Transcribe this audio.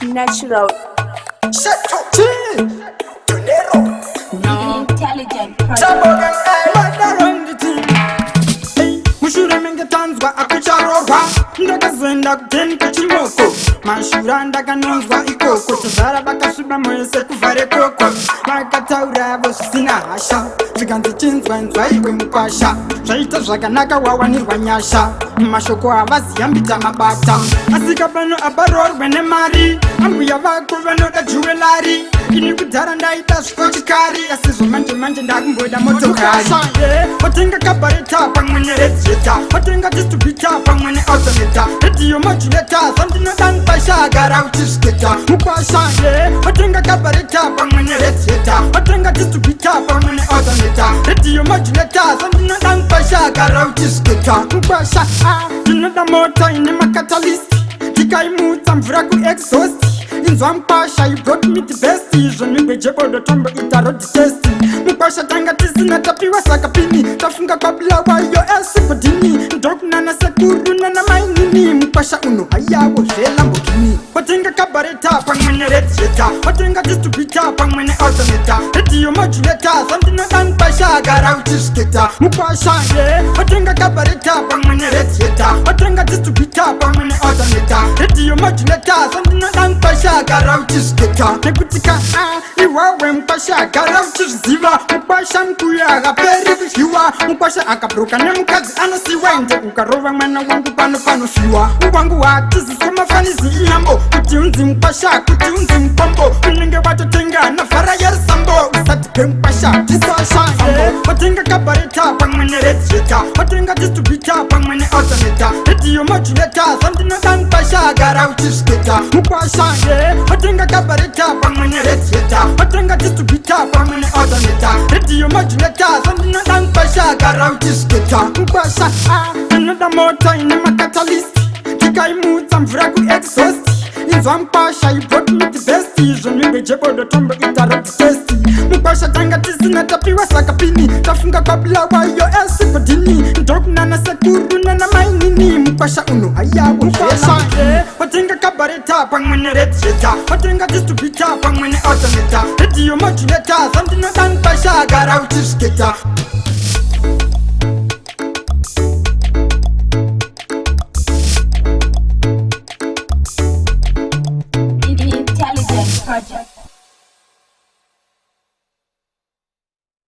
natural, intelligent Mushuremengetanzwa akucharogwa ndakazenda kutenka chimoko mashura ndakanonzwa ikoko tozara vakasviba moyose kuvhare koko vakataura vo zvisina hasha zvikanzi chinzwanzwa iwe mukwasha zvaita zvakanaka wawanirwa nyasha mashoko havaziyambita mabata asika pano aparorwe nemari ambuya vako vanoda juwelari ini kudhara ndaita zvikochikari asizvo manje manje ndakumboda motokari watenga kabareta pamwe neredzeta watenga distribita pamwe neautoneta rediyo moduleta zandinoda mupasha agara uchizviketa mukwasha watenga kabareta pamwe neredzeta watenga distribita pamwe neautoneta rediyo moduleta zandinoda mupasha agara uchizviketa mukwasha ndinoda mota ine makatalisti ndikaimutsa mvura kuexhausti inzwa mupasha you brought me the best izvo nigwejebodo tombo ita road test mukwasha tanga tisina tapiwa sakapini tafunga kwabila wayo esibodini ndokunana sekuru nana mainini mukwasha uno hayawo zvelambogini watenga kabareta pamwe neredzeta watenga distribita pamwe neautoneta rediyo moduleta zandinoda mupasha agara uchizviketa mukwasha watenga kabareta pamwe neredzeta watenga distribita pamwe neautoneta rediyo moduleta zandinoda mupasha agara uchizviketa nekutika iwawe mukwasha agara uchizviziva mukwasha mkuyu akaperi kudyiwa mukwasha akabhuruka nemukadzi anosiwa ende ukarova mwana wangu pano panofiwa uwangu hwatizise mafanizi inambo kuti unzi mukwasha kuti unzi mupombo unenge watotenga navhara yerisambo usati pemukwasha tisasha watenga kabareta pamwe neredzeta watenga distribita pamwe neautoneta rediyo moduleta zandinoda mukwasha agara uchizviketa mukwasha watenga kabareta pamwe neredzeta watenga distribita pamwe neautoneta rediyo moduleta zandinoda mupasha agara uchizviketa mukwasha ndinoda mota ine makatalisti ndikaimutsa mvura kuexhausti inzwa mupasha you brought me the best izvo nigwejebodo tombo ita road test mukwasha tanga tisina tapiwa sakapini tafunga kwabila wayo esibodini ndokunana sekuru nana mainini mukwasha uno hayawo mukwasha watenga kabareta pamwe neredzeta watenga distribita pamwe neautoneta rediyo moduleta zandinoda mupasha agara uchizviketa